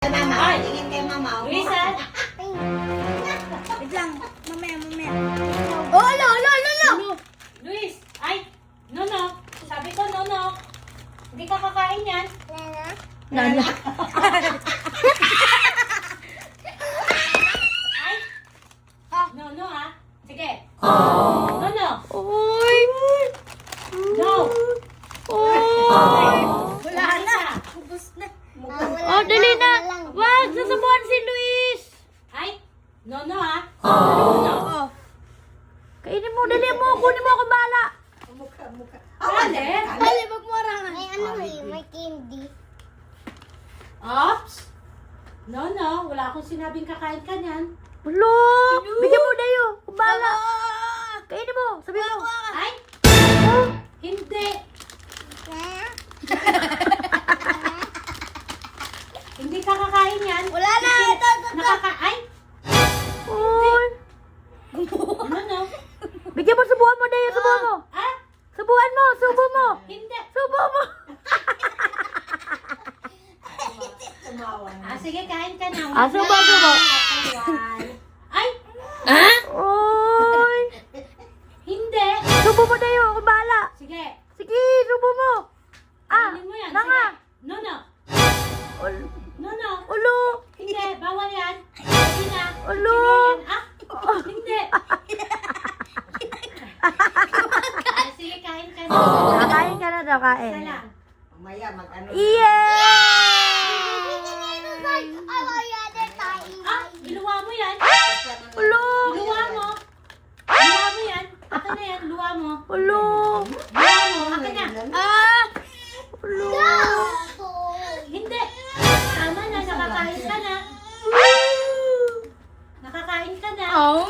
Mama, Ay. tingin kay mama. Luisa? Wait lang. Mamaya. Oh, alo. Luis! Ay! Nono! Sabi ko, Nono! Hindi ka kakain yan. Nana. Ay! Nono ha? Sige. Nono! Uy. No! Wala na. Ubus na. Oh, dali na. Wag, sasabuhan si Luis. Ay! Nono ha? Nono! Oh. Kainin mo, dali mo. Kunin mo ako bala. Mukha. Kalit! Dali, magmurangan. May may candy. Ops! Nono, wala akong sinabing kakain ka niyan. Ulo. Bigyan mo dayo. Kumbala. Kainin mo. Sabi mo. Ay! Hindi! Hindi ka kakain yan. Wala na. Ay! Uy. Nono! Bigyan mo, subuhan mo dayo. Subuhan mo. Ah! Subuhan mo. Subo mo. Hindi! Subo mo. Sige, kain ka na. Subo mo. Ay! Uy. Hindi! Subo mo dayo. Kumbala. Sige. Sige, subo mo. Kainin mo yan. Nanga. Sige. Nono! Ul- Nono! Ulo. Hindi, bawal yan. Hindi na. Ulo. Sige yan. Ah! Hindi! Sige, kain ka na. Kain ka na daw, Isa kain. lang. Mamaya mag-ano. Yay! Ah! Iluwa mo yan. Ulo. Luwa mo. Luwa mo yan. Akin na yan. Luwa mo. Ulo. Luwa mo. Akin na. Ulo. Hindi. Tama na. Nakakain ka na. Nakakain ka na. Ang.